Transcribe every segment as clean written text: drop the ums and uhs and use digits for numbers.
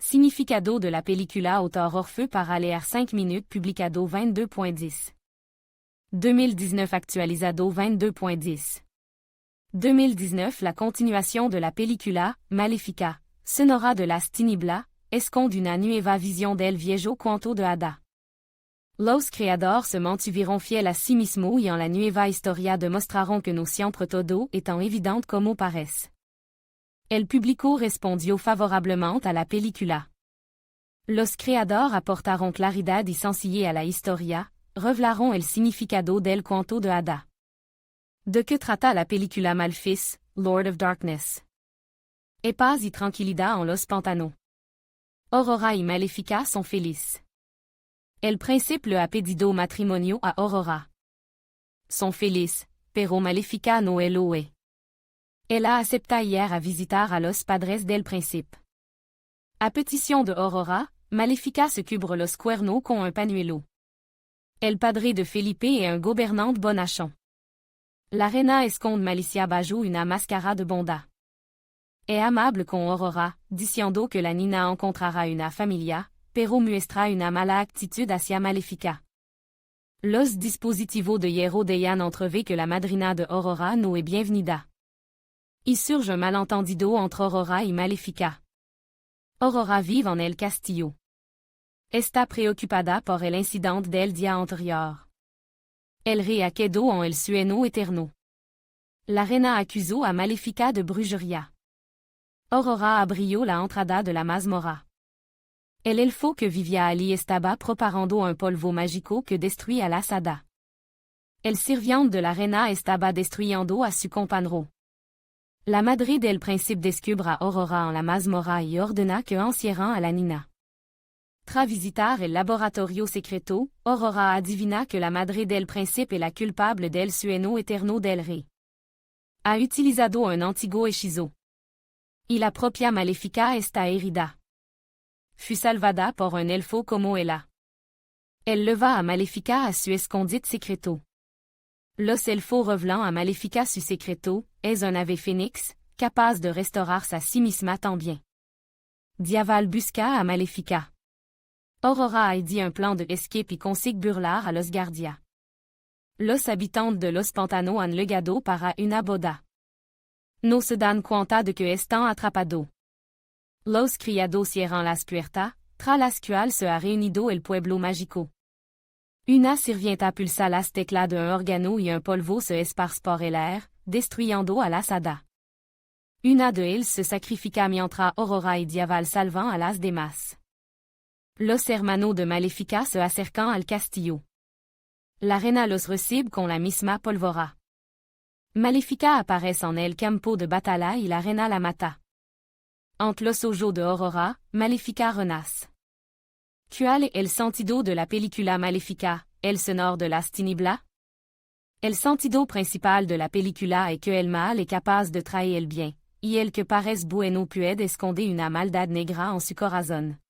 Significado de la película Autor Orfeu para leer 5 minutes publicado 22.10. 2019 actualizado 22.10. 2019 La continuation de la película, Maléfica, sonora de las tinieblas, esconde una nueva visión del viejo cuento de hada. Los creadores se mantuvieron fiel a sí mismo y en la nueva historia demostraron que no siempre todo est tan évident como parece. El público respondió favorablemente a la película. Los creadores aportaron claridad y sencillez a la historia, revelaron el significado del cuento de hada. De que trata la película Malefice, Lord of Darkness? Paz y tranquilidad en los pantanos. Aurora y Maléfica son felices. El príncipe le ha pedido matrimonio a Aurora. Son felices, pero Maléfica no lo es. Ella acepta hier a visitar a los padres del príncipe. A petición de Aurora, Maléfica se cubre los cuernos con un pañuelo. El padre de Felipe est un gouvernant bonachon. La reina esconde Malicia bajo una máscara de bondad. Es amable con Aurora, diciendo que la niña encontrará una familia, pero muestra una mala actitud hacia Maléfica. Los dispositivos de hierro dejan entrever que la madrina de Aurora no es bienvenida. Y surge un malentendido entre Aurora y Maléfica. Aurora vive en el castillo. Está preocupada por el incidente del día anterior. El rey ha quedado en el sueño eterno. La reina acusó a Maléfica de brujería. Aurora abrió la entrada de la mazmorra. El elfo que vivía allí estaba preparando un polvo mágico que destruía las hadas. El sirviente de la reina estaba destruyendo a su compañero. La madre del príncipe descubre a Aurora en la mazmorra y ordena que encierren a la niña. Tras visitar el laboratorio secreto, Aurora adivina que la madre del príncipe es la culpable del sueño eterno del rey. Ha utilizado un antiguo hechizo. Y la propia Maléfica está herida. Fut salvada por un elfo como ella. Elle leva a Maléfica a su escondite secreto. Los elfos revelant a Maléfica su secreto, es un ave fénix, capaz de restaurarse a sí misma también. Diaval busca a Maléfica. Aurora a dit un plan de escape y consigue burlar a los guardias. Los habitantes de los pantanos han legado para una boda. No se dan cuenta de que están atrapados. Los criados cierran las puertas, tras las cuales se ha reunido el pueblo mágico. Una sirvienta pulsa las teclas d'un órgano y un polvo se esparce por el air, destruyendo a las hadas. Una de ellas se sacrifica mientras Aurora y Diaval salvan a las demás. Los hermanos de Maléfica se acercan al castillo. La reina los recibe con la misma pólvora. Maléfica aparece en el campo de batalla y la reina la mata. Entre los ojos de Aurora, Maléfica renace. ¿Cuál es el sentido de la película Maléfica, el sonor de las tinieblas? El sentido principal de la película es que el mal es capaz de traer el bien, y el que parece bueno puede esconder una maldad negra en su corazón.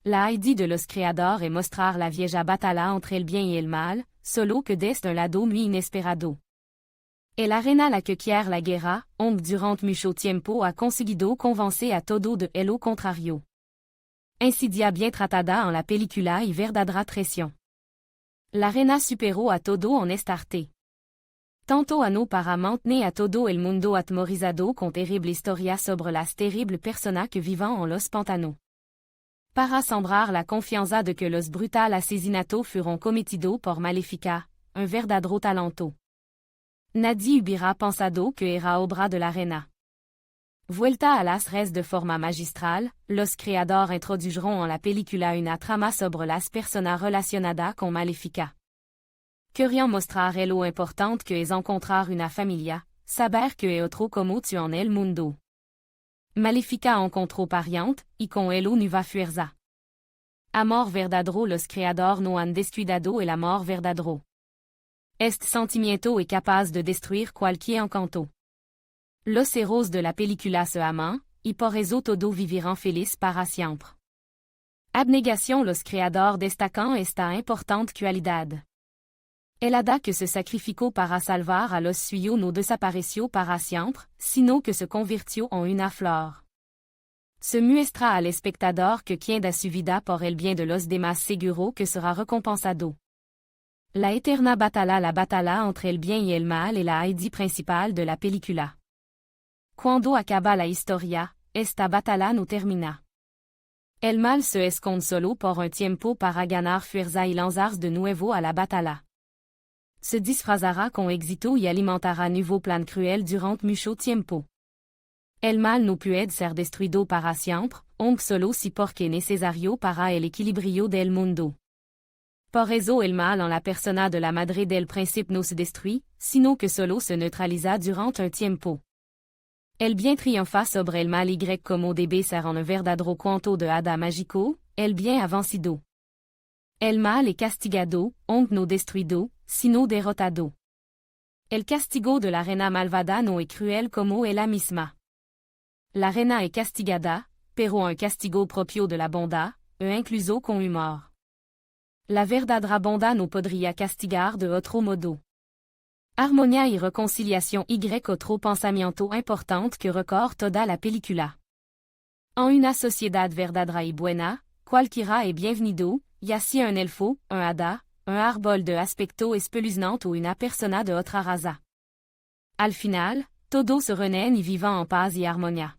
La idea de los creadores es mostrar la vieja batalla entre el bien y el mal, solo que desde un lado muy inesperado. El arena la que quiere la guerra, aunque durante mucho tiempo ha conseguido convencer a todo de lo contrario. Incidia bien tratada en la película y verdadera traición. La reina superó a todo en esta arte. Tanto no para mantener a todo el mundo atemorizado con terrible historia sobre las terribles personas que viven en los pantanos. Para sembrar la confianza de que los brutal asesinatos fueron cometidos por Maléfica, un verdadero talento. Nadie hubiera pensado que era obra de la reina. Vuelta a las redes de forma magistral, los creadores introdujeron en la película una trama sobre las personas relacionadas con Maléfica. Querían mostrar lo importante que es encontrar una familia, saber que es otro como tú en el mundo. Maléfica encontró pariente, y con elo nueva fuerza. Amor verdadero los creadores no han descuidado el amor verdadero. Este sentimiento es capaz de destruir cualquier encanto. Los héros de la película se aman, y por eso todos vivirán felices para siempre. Abnegación los creadores destacan esta importante cualidad. El hada que se sacrificó para salvar a los suyos no desapareció para siempre, sino que se convirtió en una flor. Se muestra al espectador que quien da su vida por el bien de los demás seguro que sera recompensado. La eterna la batalla entre el bien y el mal est la idea principal de la película. Cuando acaba la historia, esta batalla no termina. El mal se esconde solo por un tiempo para ganar fuerza y lanzarse de nuevo a la batalla. Se disfrazará con éxito y alimentará nuevo plan cruel durant mucho tiempo. El mal no puede ser destruido para siempre, aunque solo si porque necesario para el equilibrio del mundo. Por eso el mal en la persona de la madre del príncipe no se destruit, sino que solo se neutraliza durant un tiempo. El bien triomfa sobre el mal y como debe ser en un verdadero cuento de hada mágico, el bien ha vencido. El mal es castigado, aunque no destruido, sino derrotado. El castigo de la reina malvada no es cruel como ella misma. La reina es castigada, pero un castigo propio de la bondad, e incluso con humor. La verdadera bondad no podría castigar de otro modo. Armonia y reconciliación y otro pensamiento importante que recorre toda la película. En una sociedad verdadera y buena, cualquiera es bienvenido, ya sea un elfo, un hada, un árbol de aspecto espeluznante o una persona de otra raza. Al final, todos se reúnen y viven en paz y armonía.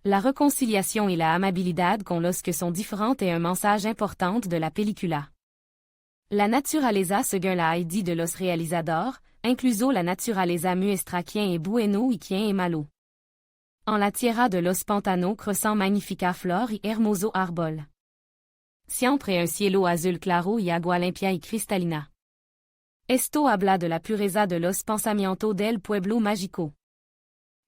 La reconciliación y la amabilidad con los que son diferentes est un mensage important de la película. La naturaleza según la idea de los realizadores, incluso la naturaleza muestra quien es bueno y quien es malo. En la tierra de los pantanos crecen magnífica flor y hermoso árbol. Siempre un cielo azul claro y agua limpia y cristalina. Esto habla de la pureza de los pensamientos del pueblo mágico.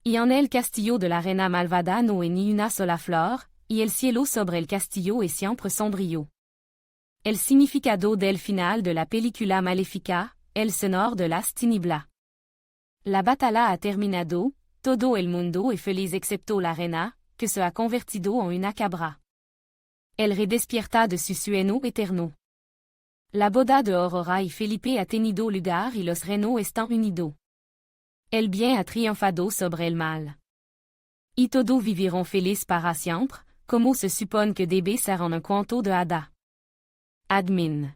Y en el castillo de la reina malvada no hay ni una sola flor, y el cielo sobre el castillo es siempre sombrío. El significado del final de la película maléfica, el sonor de las tinieblas. La batalla ha terminado, todo el mundo es feliz excepto la reina, que se ha convertido en una cabra. El rey despierta de su sueño eterno. La boda de Aurora y Felipe ha tenido lugar y los reinos están unidos. El bien ha triunfado sobre el mal. Y todos viviront feliz para siempre, como se supone que debe ser en un cuento de hada. Admin.